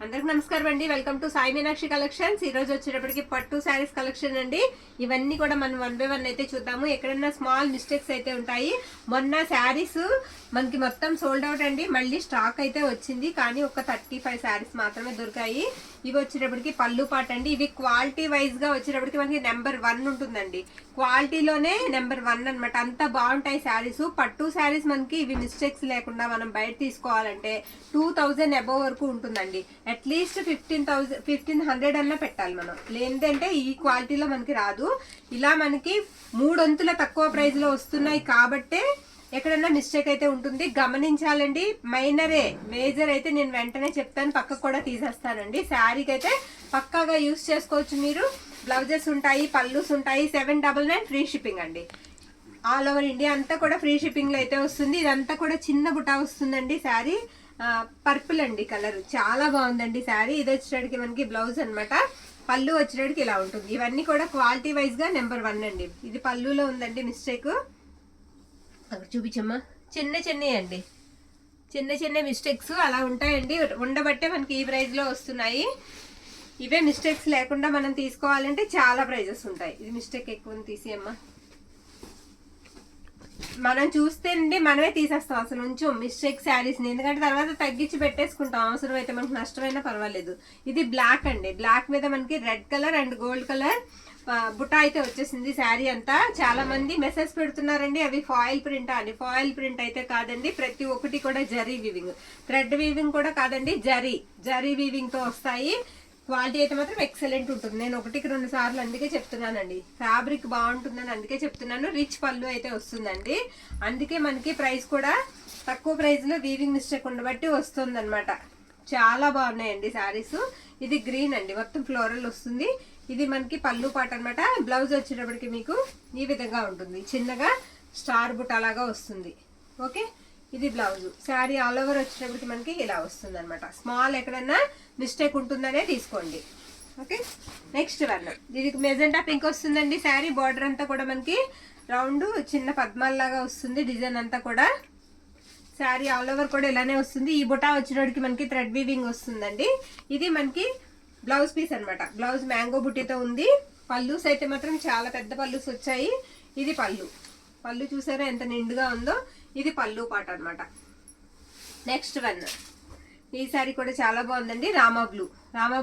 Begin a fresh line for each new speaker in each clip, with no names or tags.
అందరికి నమస్కారం అండి. Welcome to Sai Meenakshi collections. ఈ రోజు వచ్చేటప్పటికి పట్టు శారీస్ కలెక్షన్ అండి. ఇవన్నీ కూడా మనం 1 by 1 అయితే చూద్దాము. ఎక్కడన్నా స్మాల్ మిస్టేక్స్ అయితే ఉంటాయి. మొన్న శారీస్ మనకి మొత్తం సోల్డ్ అవుట్ అండి. మళ్ళీ స్టాక్ అయితే వచ్చింది, కానీ ఒక 35 శారీస్ మాత్రమే దొరికాయి. ఇవి వచ్చేటప్పటికి పళ్ళు పాట అండి. ఇవి క్వాలిటీ వైజ్ గా వచ్చేటప్పటికి మనకి నెంబర్ 1 ఉంటుందండి. క్వాలిటీలోనే నెంబర్ 1 అనమాట. అంత బాగుంటాయి శారీస్. పట్టు శారీస్ మనకి ఇవి మిస్టేక్స్ లేకుండా మనం బయట తీసుకోవాలంటే 2000 అబోవ్ వరకు ఉంటుందండి. అట్లీస్ట్ 1500 అన్నా పెట్టాలి మనం. లేదంటే ఈ క్వాలిటీలో మనకి రాదు. ఇలా మనకి 3 వంతుల తక్కువ ప్రైస్ లో వస్తున్నాయి కాబట్టే ఎక్కడన్నా మిస్టేక్ అయితే ఉంటుంది, గమనించాలండి. మైనరే, మేజర్ అయితే నేను వెంటనే చెప్తాను, పక్కకు కూడా తీసేస్తానండి. శారీకి అయితే పక్కాగా యూస్ చేసుకోవచ్చు మీరు. బ్లౌజెస్ ఉంటాయి, పల్లూస్ ఉంటాయి. 799 ఫ్రీ షిప్పింగ్ అండి. ఆల్ ఓవర్ ఇండియా అంతా కూడా ఫ్రీ షిప్పింగ్ లో అయితే వస్తుంది. ఇదంతా కూడా చిన్న బుటా వస్తుందండి. శారీ పర్పుల్ అండి కలర్, చాలా బాగుందండి శారీ. ఇది వచ్చేటికి మనకి బ్లౌజ్ అనమాట. పళ్ళు వచ్చేటికి ఇలా ఉంటుంది. ఇవన్నీ కూడా క్వాలిటీ వైజ్ గా నెంబర్ 1 అండి. ఇది పళ్ళులో ఉందండి మిస్టేక్, అక్కడ చూపించమ్మా. చిన్న చిన్నవి అండి, చిన్న చిన్న మిస్టేక్స్ అలా ఉంటాయండి. ఉండబట్టే మనకి ఈ ప్రైస్ లో వస్తున్నాయి. ఇవే మిస్టేక్స్ లేకుండా మనం తీసుకోవాలంటే చాలా ప్రైజెస్ ఉంటాయి. ఇది మిస్టేక్ ఎక్కువ తీసేయమ్మా. మనం చూస్తే అండి మనమే తీసేస్తాం అసలు నుంచో మిస్టేక్ శారీస్ ని, ఎందుకంటే తర్వాత తగ్గించి పెట్టేసుకుంటాం. అవసరం అయితే మనకు నష్టమైనా పర్వాలేదు. ఇది బ్లాక్ అండి. బ్లాక్ మీద మనకి red colour and gold colour బుట్ట అయితే వచ్చేసింది శారీ అంతా. చాలా మంది మెసేజ్ పెడుతున్నారండి, అవి ఫాయిల్ ప్రింట్ అని. ఫాయిల్ ప్రింట్ అయితే కాదండి, ప్రతి ఒక్కటి కూడా జరీ వీవింగ్, థ్రెడ్ వీవింగ్ కూడా కాదండి, జరీ వీవింగ్ తో వస్తాయి. క్వాలిటీ అయితే మాత్రం ఎక్సలెంట్ ఉంటుంది. నేను 1-2 సార్లు అందుకే చెప్తున్నానండి, ఫ్యాబ్రిక్ బాగుంటుందని అందుకే చెప్తున్నాను. రిచ్ పళ్ళు అయితే వస్తుందండి. అందుకే మనకి ప్రైస్ కూడా తక్కువ ప్రైస్ లో వీవింగ్ మిస్టేక్ ఉండబట్టి వస్తుంది అనమాట. చాలా బాగున్నాయండి శారీస్. ఇది గ్రీన్ అండి, మొత్తం ఫ్లోరల్ వస్తుంది. ఇది మనకి పళ్ళు పాట అనమాట. బ్లౌజ్ వచ్చేటప్పటికి మీకు ఈ విధంగా ఉంటుంది, చిన్నగా స్టార్ బుట్ట అలాగా వస్తుంది. ఓకే, ఇది బ్లౌజ్. శారీ ఆల్ ఓవర్ వచ్చేటప్పటికి మనకి ఇలా వస్తుంది అనమాట. స్మాల్ ఎక్కడన్నా మిస్టేక్ ఉంటుందనే తీసుకోండి. Okay, next one. ఇది మెజెంటా పింక్ వస్తుందండి. శారీ బార్డర్ అంతా కూడా మనకి రౌండ్ చిన్న పద్మాల్లాగా వస్తుంది, డిజైన్ అంతా కూడా. శారీ ఆల్ ఓవర్ కూడా ఇలానే వస్తుంది. ఈ బుటా వచ్చేటప్పటికి మనకి థ్రెడ్ వీవింగ్ వస్తుందండి. ఇది మనకి బ్లౌజ్ పీస్ అనమాట. బ్లౌజ్ మ్యాంగో బుట్టితో ఉంది. పల్లూస్ అయితే మాత్రం చాలా పెద్ద పల్లూస్ వచ్చాయి. ఇది పళ్ళు చూసారా ఎంత నిండుగా ఉందో. ఇది పళ్ళు పాట అనమాట. Next one. ఈ సారీ కూడా చాలా బాగుందండి. రామా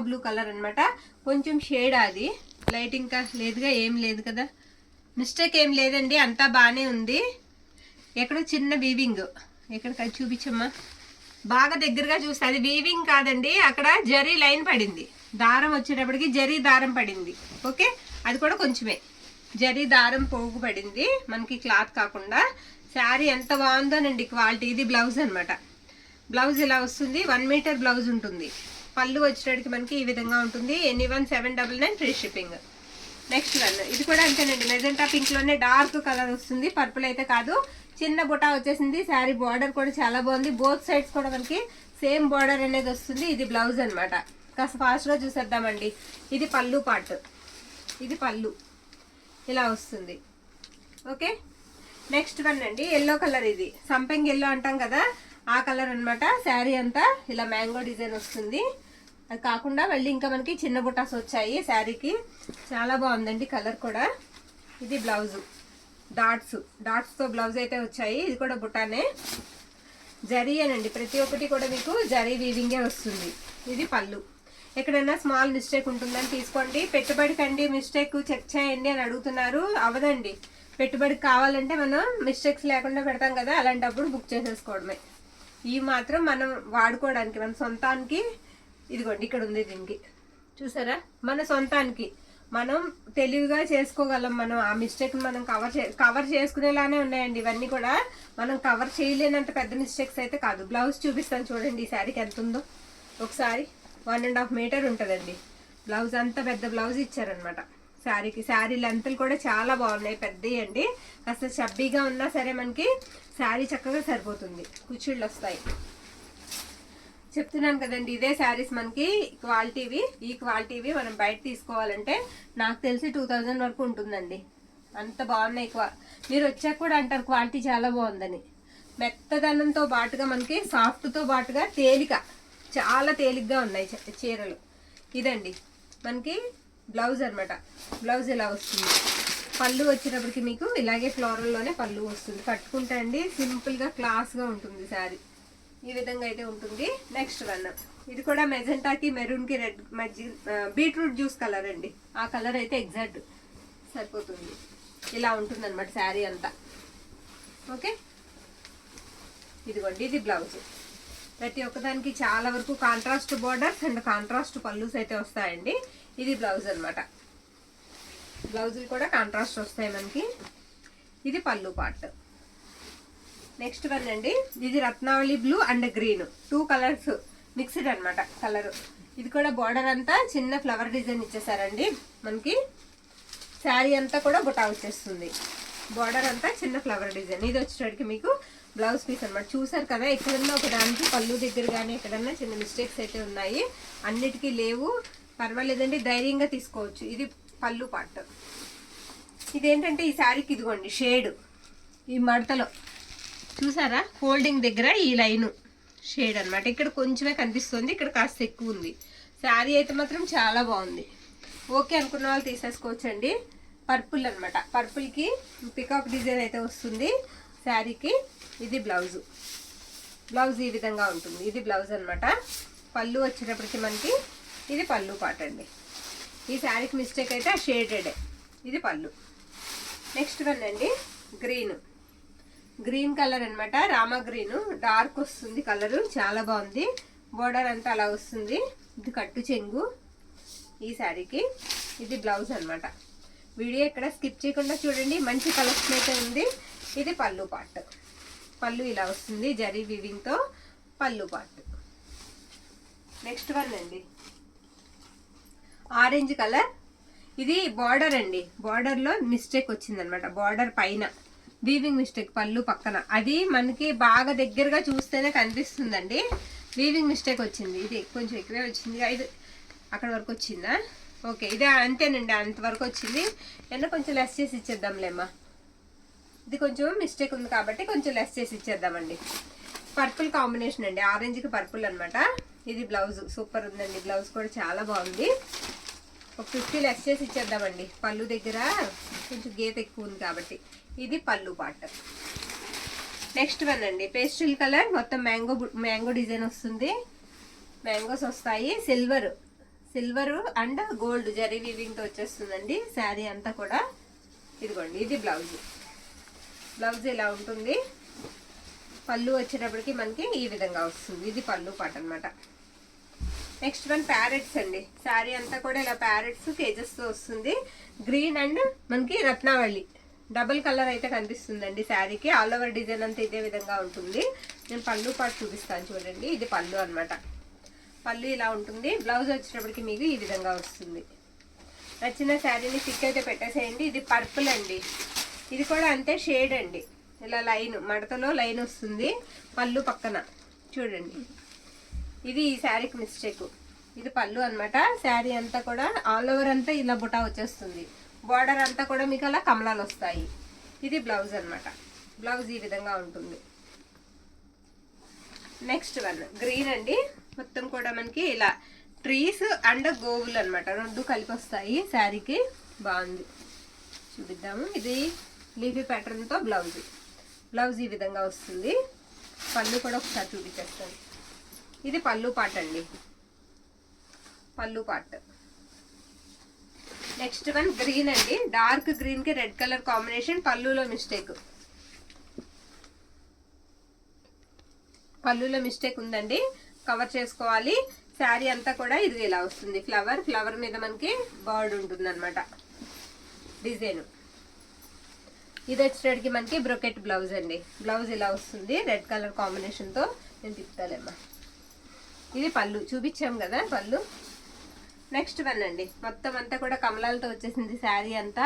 బ్లూ కలర్ అనమాట. కొంచెం షేడ్, అది లైట్ ఇంకా లేదుగా, ఏం లేదు కదా, మిస్టేక్ ఏం లేదండి, అంతా బాగానే ఉంది. ఎక్కడో చిన్న వీవింగ్, ఎక్కడ చూపించమ్మా, బాగా దగ్గరగా చూస్తే అది వీవింగ్ కాదండి, అక్కడ జరీ లైన్ పడింది. దారం వచ్చేటప్పటికి జరీ దారం పడింది. ఓకే, అది కూడా కొంచెమే జరీ దారం పోగు పడింది మనకి, క్లాత్ కాకుండా. శారీ ఎంత బాగుందోనండి క్వాలిటీ. ఇది బ్లౌజ్ అనమాట. బ్లౌజ్ ఇలా వస్తుంది, 1 మీటర్ బ్లౌజ్ ఉంటుంది. పళ్ళు వచ్చేటప్పటికి మనకి ఈ విధంగా ఉంటుంది. Anyone 799 free shipping. Next one. ఇది కూడా అంతేనండి, మెజెంటా పింక్ లోనే డార్క్ కలర్ వస్తుంది, పర్పుల్ అయితే కాదు. చిన్న బుటా వచ్చేసింది. శారీ బార్డర్ కూడా చాలా బాగుంది. బోత్ సైడ్స్ కూడా మనకి సేమ్ బార్డర్ అనేది వస్తుంది. ఇది బ్లౌజ్ అనమాట. కాస్త ఫాస్ట్ గా చూసేద్దామండి. ఇది పళ్ళు పార్ట్, ఇది పళ్ళు ఇలా వస్తుంది. ఓకే, నెక్స్ట్ వన్ అండి, ఎల్లో కలర్. ఇది సంపెంగ్ ఎల్లో అంటాం కదా, ఆ కలర్ అనమాట. శారీ అంతా ఇలా మ్యాంగో డిజైన్ వస్తుంది. అది కాకుండా మళ్ళీ ఇంకా మనకి చిన్న బుటాస్ వచ్చాయి శారీకి. చాలా బాగుందండి కలర్ కూడా. ఇది బ్లౌజ్, డాట్స్ తో బ్లౌజ్ అయితే వచ్చాయి. ఇది కూడా బుటానే, జరీ అనండి. ప్రతి ఒక్కటి కూడా మీకు జరీ వీవింగే వస్తుంది. ఇది పళ్ళు. ఎక్కడైనా స్మాల్ మిస్టేక్ ఉంటుందని తీసుకోండి. పెట్టుబడికండి మిస్టేక్ చెక్ చేయండి అని అడుగుతున్నారు. అవదండి, పెట్టుబడికి కావాలంటే మనం మిస్టేక్స్ లేకుండా పెడతాం కదా, అలాంటప్పుడు బుక్ చేసేసుకోవడమే. ఇవి మాత్రం మనం వాడుకోవడానికి, మన సొంతానికి. ఇదిగోండి ఇక్కడ ఉంది, దీనికి చూసారా, మన సొంతానికి మనం తెలివిగా చేసుకోగలం. మనం ఆ మిస్టేక్ మనం కవర్ చేసుకునేలానే ఉన్నాయండి. ఇవన్నీ కూడా మనం కవర్ చేయలేనంత పెద్ద మిస్టేక్స్ అయితే కాదు. బ్లౌజ్ చూపిస్తాను చూడండి. ఈ శారీకి ఎంత ఉందో ఒకసారి. 1.5 మీటర్ ఉంటుందండి బ్లౌజ్. అంత పెద్ద బ్లౌజ్ ఇచ్చారనమాట శారీకి. శారీ లెంత్లు కూడా చాలా బాగున్నాయి, పెద్దవి అండి. కాస్త చబ్బీగా ఉన్నా సరే మనకి శారీ చక్కగా సరిపోతుంది. కుచ్చిళ్ళు వస్తాయి. చెప్తున్నాను కదండి, ఇదే శారీస్ మనకి క్వాలిటీవి. ఈ క్వాలిటీవి మనం బయట తీసుకోవాలంటే నాకు తెలిసి 2000 వరకు ఉంటుందండి. అంత బాగున్నాయి. మీరు వచ్చాక కూడా అంటారు క్వాలిటీ చాలా బాగుందని. మెత్తదనంతో బాటుగా మనకి సాఫ్ట్తో బాటుగా తేలిక చాలా తేలిగ్గా ఉన్నాయి చీరలు. ఇదండి మనకి బ్లౌజ్ అనమాట. బ్లౌజ్ ఇలా వస్తుంది. పళ్ళు వచ్చేటప్పటికి మీకు ఇలాగే ఫ్లోరల్లోనే పళ్ళు వస్తుంది. కట్టుకుంటే అండి సింపుల్గా క్లాస్గా ఉంటుంది శారీ. ఈ విధంగా అయితే ఉంటుంది. నెక్స్ట్ వన్, ఇది కూడా మెజెంటాకి మెరూన్కి రెడ్ బీట్రూట్ జ్యూస్ కలర్ అండి. ఆ కలర్ అయితే ఎగ్జాక్ట్ సరిపోతుంది. ఇలా ఉంటుంది అనమాట శారీ అంతా. ఓకే, ఇదిగోండి ఇది బ్లౌజ్. ప్రతి ఒక్కదానికి చాలా వరకు కాంట్రాస్ట్ బోర్డర్స్ అండ్ కాంట్రాస్ట్ పళ్ళుస్ అయితే వస్తాయండి. ఇది బ్లౌజ్ అనమాట. బ్లౌజులు కూడా కాంట్రాస్ట్ వస్తాయి మనకి. ఇది పళ్ళు పార్ట్. నెక్స్ట్ వన్ అండి, ఇది Ratnavali blue and green, 2 colours mixed అనమాట కలర్. ఇది కూడా బార్డర్ అంతా చిన్న ఫ్లవర్ డిజైన్ ఇచ్చేసారండి మనకి. శారీ అంతా కూడా బుటా వచ్చేస్తుంది. బార్డర్ అంతా చిన్న ఫ్లవర్ డిజైన్. ఇది వచ్చేటికి మీకు బ్లౌజ్ పీస్ అనమాట. చూసారు కదా, ఎక్కడన్నా ఒక దానికి పళ్ళు దగ్గర కానీ ఎక్కడన్నా చిన్న మిస్టేక్స్ అయితే ఉన్నాయి. అన్నిటికీ లేవు, పర్వాలేదండి, ధైర్యంగా తీసుకోవచ్చు. ఇది పళ్ళు పార్ట్. ఇదేంటంటే ఈ శారీకి ఇదిగోండి షేడ్, ఈ మడతలో చూసారా ఫోల్డింగ్ దగ్గర ఈ లైను షేడ్ అనమాట. ఇక్కడ కొంచెమే కనిపిస్తుంది, ఇక్కడ కాస్త ఎక్కువ ఉంది. శారీ అయితే మాత్రం చాలా బాగుంది. ఓకే అనుకున్న వాళ్ళు తీసేసుకోవచ్చండి. పర్పుల్ అనమాట. పర్పుల్కి పికాక్ డిజైన్ అయితే వస్తుంది శారీకి. ఇది బ్లౌజు. బ్లౌజ్ ఈ విధంగా ఉంటుంది. ఇది బ్లౌజ్ అనమాట. పళ్ళు వచ్చేటప్పటికి మనకి ఇది పళ్ళు పాట అండి. ఈ శారీకి మిస్టేక్ అయితే ఆ షేడెడే. ఇది పళ్ళు. నెక్స్ట్ వన్ అండి, గ్రీన్. గ్రీన్ కలర్ అనమాట. రామా గ్రీన్ డార్క్ వస్తుంది కలరు, చాలా బాగుంది. బోర్డర్ అంతా అలా వస్తుంది. ఇది కట్టు చెంగు ఈ శారీకి. ఇది బ్లౌజ్ అనమాట. వీడియో ఇక్కడ స్కిప్ చేయకుండా చూడండి, మంచి కలెక్షన్ అయితే ఉంది. ఇది పళ్ళు పార్ట్. పళ్ళు ఇలా వస్తుంది జరీ వీవింగ్తో, పళ్ళు పార్ట్. నెక్స్ట్ వన్ అండి, ఆరెంజ్ కలర్. ఇది బార్డర్ అండి. బార్డర్లో మిస్టేక్ వచ్చింది అనమాట. బార్డర్ పైన వీవింగ్ మిస్టేక్, పళ్ళు పక్కన. అది మనకి బాగా దగ్గరగా చూస్తేనే కనిపిస్తుందండి. వీవింగ్ మిస్టేక్ వచ్చింది. ఇది కొంచెం ఎక్కువే వచ్చింది. ఇది అక్కడ వరకు వచ్చిందా? ఓకే, ఇది అంతేనండి, అంతవరకు వచ్చింది. ఏమన్నా కొంచెం లెస్ చేసి ఇచ్చేద్దాంలేమ్మా. ఇది కొంచెం మిస్టేక్ ఉంది కాబట్టి కొంచెం లెస్ చేసి ఇచ్చేద్దామండి. పర్పుల్ కాంబినేషన్ అండి, ఆరెంజ్కి పర్పుల్ అనమాట. ఇది బ్లౌజ్ సూపర్ ఉందండి. బ్లౌజ్ కూడా చాలా బాగుంది. ఒక 50 లెస్ చేసి ఇచ్చేద్దామండి. పళ్ళు దగ్గర కొంచెం గీత ఎక్కువ ఉంది కాబట్టి. ఇది పళ్ళు పార్ట్. నెక్స్ట్ వన్ అండి, పేస్టల్ కలర్. మొత్తం మ్యాంగో డిజైన్ వస్తుంది. మ్యాంగోస్ వస్తాయి. సిల్వర్ అండ్ గోల్డ్ జరీ వీవింగ్తో వచ్చేస్తుందండి శారీ అంతా కూడా. ఇదిగోండి ఇది బ్లౌజ్. బ్లౌజ్ ఇలా ఉంటుంది. పళ్ళు వచ్చేటప్పటికి మనకి ఈ విధంగా వస్తుంది. ఇది పళ్ళు పాట అనమాట. నెక్స్ట్ వన్ ప్యారెట్స్ అండి. శారీ అంతా కూడా ఇలా ప్యారెట్స్ కేజెస్తో వస్తుంది. గ్రీన్ అండ్ మనకి రత్నావళి డబుల్ కలర్ అయితే కనిపిస్తుందండి శారీకి. ఆల్ ఓవర్ డిజైన్ అంతా ఇదే విధంగా ఉంటుంది. నేను పళ్ళు పాటు చూపిస్తాను చూడండి. ఇది పళ్ళు అనమాట. పళ్ళు ఇలా ఉంటుంది. బ్లౌజ్ వచ్చేటప్పటికి మీకు ఈ విధంగా వస్తుంది. నచ్చిన శారీని పిక్ అయితే పెట్టేసేయండి. ఇది పర్పుల్ అండి. ఇది కూడా అంతే షేడ్ అండి. ఇలా లైన్ మడతలో లైన్ వస్తుంది పళ్ళు పక్కన చూడండి. ఇది ఈ శారీకి మిస్టేక్. ఇది పళ్ళు అనమాట. శారీ అంతా కూడా ఆల్ ఓవర్ అంతా ఇలా బుటా వచ్చేస్తుంది. బార్డర్ అంతా కూడా మీకు అలా కమలాలు వస్తాయి. ఇది బ్లౌజ్ అనమాట. బ్లౌజ్ ఈ విధంగా ఉంటుంది. నెక్స్ట్ వన్ గ్రీన్ అండి. మొత్తం కూడా మనకి ఇలా ట్రీస్ అండ్ గోవులు అనమాట, 2 కలిపి వస్తాయి శారీకి. బాగుంది, చూపిద్దాము. ఇది లీఫీ ప్యాటర్న్తో బ్లౌజ్. బ్లౌజ్ ఈ విధంగా వస్తుంది. పళ్ళు కూడా ఒకసారి చూపించేస్తాను. ఇది పళ్ళు పార్ట్ అండి. పళ్ళు పార్ట్. నెక్స్ట్ వన్ గ్రీన్ అండి. డార్క్ గ్రీన్ కి రెడ్ కలర్ కాంబినేషన్. పళ్ళులో మిస్టేక్. పళ్ళులో మిస్టేక్ ఉందండి, కవర్ చేసుకోవాలి. శారీ అంతా కూడా ఇది ఇలా వస్తుంది. ఫ్లవర్ మీద మనకి బర్డ్ ఉంటుంది అనమాట డిజైన్. ఇది వచ్చేటికి మనకి బ్రొకెట్ బ్లౌజ్ అండి. బ్లౌజ్ ఇలా వస్తుంది రెడ్ కలర్ కాంబినేషన్తో. నేను తిప్పుతాలేమ్మా. ఇది పళ్ళు చూపించాం కదా పళ్ళు. నెక్స్ట్ వన్ అండి. మొత్తం అంతా కూడా కమలాలతో వచ్చేసింది శారీ అంతా.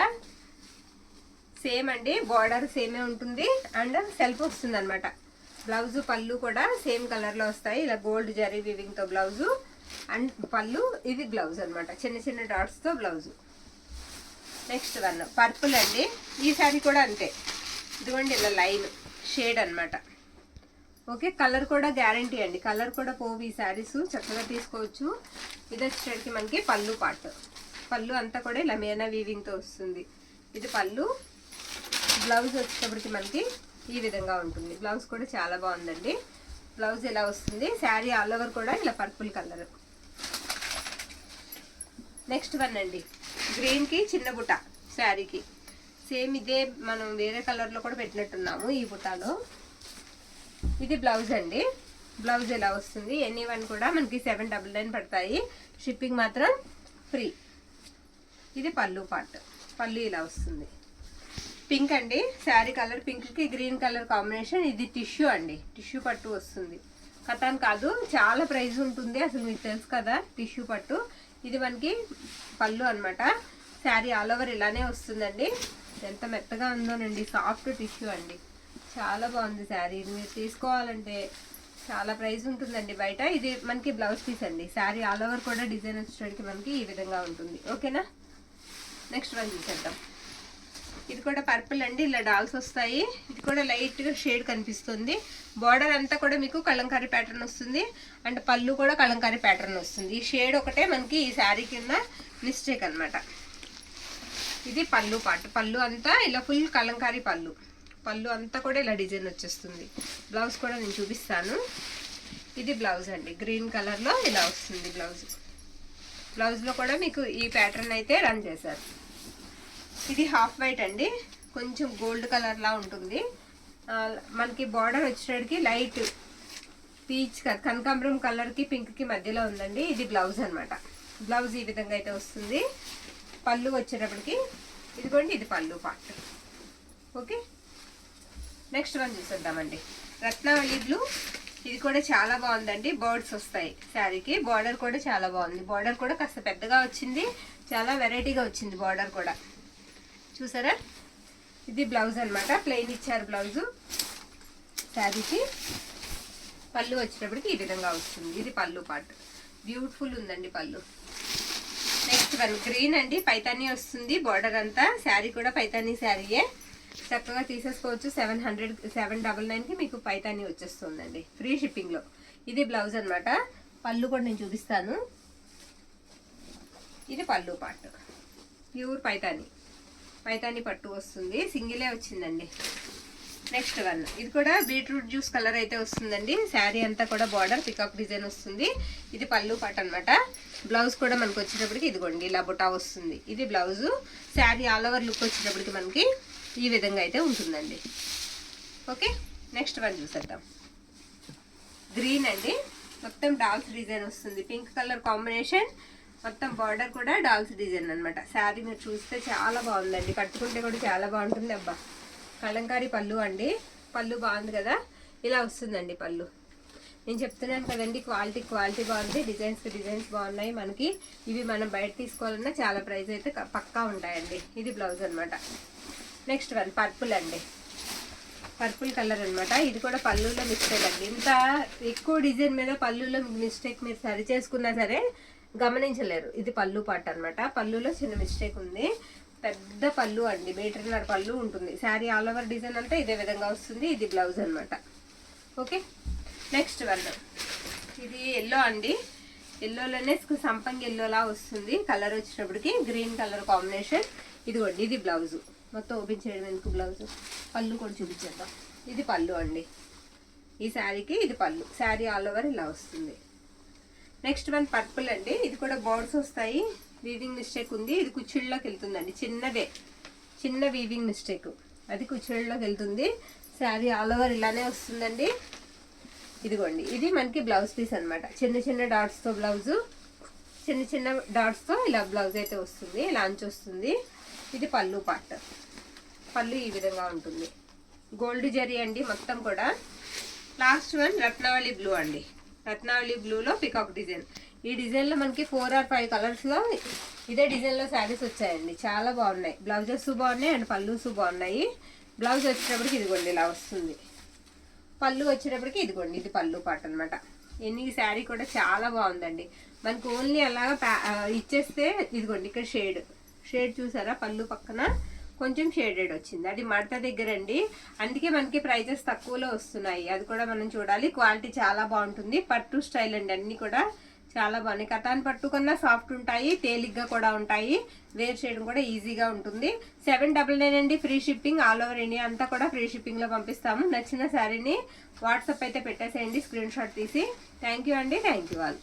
సేమ్ అండి, బార్డర్ సేమే ఉంటుంది అండ్ సెల్ఫ్ వస్తుంది అనమాట. బ్లౌజు పళ్ళు కూడా సేమ్ కలర్లో వస్తాయి. ఇలా గోల్డ్ జరీ వీవింగ్తో బ్లౌజు అండ్ పళ్ళు. ఇది బ్లౌజ్ అనమాట, చిన్న చిన్న డాట్స్తో బ్లౌజు. నెక్స్ట్ వన్ పర్పుల్ అండి. ఈ శారీ కూడా అంతే. ఇదిగోండి ఇలా లైన్ షేడ్ అనమాట. ఓకే, కలర్ కూడా గ్యారంటీ అండి, కలర్ కూడా పోవు ఈ శారీస్, చక్కగా తీసుకోవచ్చు. ఇది వచ్చేసరికి మనకి పళ్ళు పార్ట్. పళ్ళు అంతా కూడా ఇలా మీనా వీవింగ్తో వస్తుంది. ఇది పళ్ళు. బ్లౌజ్ వచ్చేటప్పటికి మనకి ఈ విధంగా ఉంటుంది. బ్లౌజ్ కూడా చాలా బాగుందండి. బ్లౌజ్ ఇలా వస్తుంది. శారీ ఆల్ ఓవర్ కూడా ఇలా పర్పుల్ కలర్. నెక్స్ట్ వన్ అండి, గ్రీన్కి చిన్న బుట్ట శారీకి. సేమ్ ఇదే మనం వేరే కలర్లో కూడా పెట్టినట్టున్నాము ఈ బుట్టాలో. ఇది బ్లౌజ్ అండి. బ్లౌజ్ ఇలా వస్తుంది. ఎనీ వన్ కూడా మనకి 799 పడతాయి. షిప్పింగ్ మాత్రం ఫ్రీ. ఇది పళ్ళు పార్ట్. పళ్ళు ఇలా వస్తుంది. పింక్ అండి, శారీ కలర్ పింక్కి గ్రీన్ కలర్ కాంబినేషన్. ఇది టిష్యూ అండి, టిష్యూ పట్టు వస్తుంది. కథాన్ కాదు, చాలా ప్రైస్ ఉంటుంది అసలు, మీకు తెలుసు కదా టిష్యూ పట్టు. ఇది మనకి పళ్ళు అనమాట. శారీ ఆల్ ఓవర్ ఇలానే వస్తుందండి. ఎంత మెత్తగా ఉందోనండి, సాఫ్ట్ టిష్యూ అండి, చాలా బాగుంది శారీ. ఇది మీరు తీసుకోవాలంటే చాలా ప్రైస్ ఉంటుందండి బయట. ఇది మనకి బ్లౌజ్ పీస్ అండి. శారీ ఆల్ ఓవర్ కూడా డిజైన్ వచ్చేటికి మనకి ఈ విధంగా ఉంటుంది. ఓకేనా, నెక్స్ట్ వన్ చూసేద్దాం. ఇది కూడా పర్పుల్ అండి, ఇలా డాల్స్ వస్తాయి. ఇది కూడా లైట్గా షేడ్ కనిపిస్తుంది. బార్డర్ అంతా కూడా మీకు కలంకారీ ప్యాటర్న్ వస్తుంది, అండ్ పళ్ళు కూడా కలంకారీ ప్యాటర్న్ వస్తుంది. ఈ షేడ్ ఒకటే మనకి ఈ శారీ కింద మిస్టేక్ అనమాట. ఇది పళ్ళు పార్ట్. పళ్ళు అంతా ఇలా ఫుల్ కలంకారీ పళ్ళు. పళ్ళు అంతా కూడా ఇలా డిజైన్ వచ్చేస్తుంది. బ్లౌజ్ కూడా నేను చూపిస్తాను. ఇది బ్లౌజ్ అండి, గ్రీన్ కలర్లో ఇలా వస్తుంది బ్లౌజ్. బ్లౌజ్లో కూడా మీకు ఈ ప్యాటర్న్ అయితే రన్ చేశారు. ఇది హాఫ్ వైట్ అండి, కొంచెం గోల్డ్ కలర్లా ఉంటుంది. మనకి బార్డర్ వచ్చేటికి లైట్ పీచ్ కనకాంబరం కలర్కి పింక్కి మధ్యలో ఉందండి. ఇది బ్లౌజ్ అనమాట. బ్లౌజ్ ఈ విధంగా అయితే వస్తుంది. పళ్ళు వచ్చేటప్పటికి ఇదిగోండి, ఇది పళ్ళు పార్ట్. ఓకే, నెక్స్ట్ వన్ చూసేద్దామండి. రత్నావళి బ్లూ. ఇది కూడా చాలా బాగుందండి. బర్డ్స్ వస్తాయి శారీకి. బార్డర్ కూడా చాలా బాగుంది. బార్డర్ కూడా కాస్త పెద్దగా వచ్చింది, చాలా వెరైటీగా వచ్చింది బార్డర్ కూడా, చూసారా. ఇది బ్లౌజ్ అనమాట, ప్లెయిన్ ఇచ్చారు బ్లౌజు శారీకి. పళ్ళు వచ్చేటప్పటికి ఈ విధంగా వస్తుంది. ఇది పళ్ళు పార్ట్. బ్యూటిఫుల్ ఉందండి పళ్ళు. నెక్స్ట్ వన్ గ్రీన్ అండి, పైతానీ వస్తుంది బార్డర్ అంతా. శారీ కూడా పైతానీ శారీయే, చక్కగా తీసేసుకోవచ్చు. 799కి మీకు పైతానీ వచ్చేస్తుందండి, ఫ్రీ షిప్పింగ్లో. ఇది బ్లౌజ్ అనమాట. పళ్ళు కూడా నేను చూపిస్తాను. ఇది పళ్ళు పార్ట్. ప్యూర్ పైతానీ, పైతానీ పట్టు వస్తుంది. సింగిలే వచ్చిందండి. నెక్స్ట్ వన్, ఇది కూడా బీట్రూట్ జ్యూస్ కలర్ అయితే వస్తుందండి. శారీ అంతా కూడా బార్డర్ పికాక్ డిజైన్ వస్తుంది. ఇది పళ్ళు పార్ట్ అనమాట. బ్లౌజ్ కూడా మనకు వచ్చేటప్పటికి ఇదిగోండి ఇలా బుటా వస్తుంది. ఇది blouse. Sari all over look వచ్చేటప్పటికి మనకి ఈ విధంగా అయితే ఉంటుందండి. ఓకే, నెక్స్ట్ వన్ చూసేద్దాం. గ్రీన్ అండి, మొత్తం డాల్స్ డిజైన్ వస్తుంది. పింక్ కలర్ కాంబినేషన్, మొత్తం బార్డర్ కూడా డాల్స్ డిజైన్ అనమాట. శారీ మీరు చూస్తే చాలా బాగుందండి, కట్టుకుంటే కూడా చాలా బాగుంటుంది. అబ్బా, కలంకారీ పళ్ళు అండి. పళ్ళు బాగుంది కదా, ఇలా వస్తుందండి పళ్ళు. నేను చెప్తున్నాను కదండి, క్వాలిటీ బాగుంది. డిజైన్స్ బాగున్నాయి మనకి. ఇవి మనం బయట తీసుకోవాలన్నా చాలా ప్రైస్ అయితే పక్కా ఉంటాయండి. ఇది బ్లౌజ్ అనమాట. నెక్స్ట్ వన్ పర్పుల్ అండి, పర్పుల్ కలర్ అనమాట. ఇది కూడా పళ్ళులో మిస్టేక్ అండి. ఇంత ఎక్కువ డిజైన్ మీద పళ్ళులో మిస్టేక్ మీరు సరి చేసుకున్నా సరే గమనించలేరు. ఇది పళ్ళు పార్ట్ అనమాట. పళ్ళులో చిన్న మిస్టేక్ ఉంది. పెద్ద పళ్ళు అండి, 1.5 మీటర్ పళ్ళు ఉంటుంది. శారీ ఆల్ ఓవర్ డిజైన్ అంతా ఇదే విధంగా వస్తుంది. ఇది బ్లౌజ్ అనమాట. ఓకే, నెక్స్ట్ వన్, ఇది ఎల్లో అండి. ఎల్లోలోనే సంపంగి ఎల్లోలా వస్తుంది. కలర్ వచ్చేటప్పటికి గ్రీన్ కలర్ కాంబినేషన్. ఇదిగోండి, ఇది బ్లౌజు. మొత్తం ఓపెన్ చేయడం ఎందుకు, బ్లౌజు. పళ్ళు కూడా చూపించేద్దాం. ఇది పళ్ళు అండి, ఈ శారీకి ఇది పళ్ళు. శారీ ఆల్ ఓవర్ ఇలా వస్తుంది. నెక్స్ట్ వన్ పర్పుల్ అండి. ఇది కూడా బోర్డ్స్ వస్తాయి. వీవింగ్ మిస్టేక్ ఉంది. ఇది కుచ్చిళ్ళలోకి వెళ్తుందండి, చిన్న వీవింగ్ మిస్టేక్, అది కుచ్చిళ్ళలోకి వెళ్తుంది. శారీ ఆల్ ఓవర్ ఇలానే వస్తుందండి. ఇదిగోండి, ఇది మనకి బ్లౌజ్ పీస్ అనమాట. చిన్న డాట్స్తో బ్లౌజు, చిన్న డాట్స్తో ఇలా బ్లౌజ్ అయితే వస్తుంది. లాంచ్ వస్తుంది. ఇది పళ్ళు పార్ట్. పళ్ళు ఈ విధంగా ఉంటుంది. గోల్డ్ జరీ అండి మొత్తం కూడా. లాస్ట్ వన్ రత్నావళి బ్లూ అండి. రత్నావళి బ్లూలో పికాక్ డిజైన్. ఈ డిజైన్లో మనకి 4 or 5 కలర్స్లో ఇదే డిజైన్లో శారీస్ వచ్చాయండి. చాలా బాగున్నాయి. బ్లౌజెస్ బాగున్నాయి అండ్ పళ్ళుస్ బాగున్నాయి. బ్లౌజ్ వచ్చేటప్పటికి ఇదిగోండి ఇలా వస్తుంది. పళ్ళు వచ్చేటప్పటికి ఇదిగోండి, ఇది పళ్ళు పార్ట్ అనమాట. ఈ శారీ కూడా చాలా బాగుందండి. మనకు ఓన్లీ అలాగా ఇచ్చేస్తే ఇదిగోండి ఇక్కడ షేడ్ చూసారా, పళ్ళు పక్కన కొంచెం షేడెడ్ వచ్చింది. అది మడత దగ్గర అండి, అందుకే మనకి ప్రైజెస్ తక్కువలో వస్తున్నాయి. అది కూడా మనం చూడాలి. క్వాలిటీ చాలా బాగుంటుంది. పట్టు స్టైల్ అండి, అన్ని కూడా చాలా బాగున్నాయి. కథాన్ పట్టు కన్నా సాఫ్ట్ ఉంటాయి, తేలిగ్గా కూడా ఉంటాయి, వేర్ చేయడం కూడా ఈజీగా ఉంటుంది. 799 అండి, free shipping. All over India అంతా కూడా ఫ్రీ షిప్పింగ్లో పంపిస్తాము. నచ్చిన శారీని వాట్సాప్ అయితే పెట్టేసేయండి స్క్రీన్ షాట్ తీసి. థ్యాంక్ యూ అండి, థ్యాంక్ యూ ఆల్.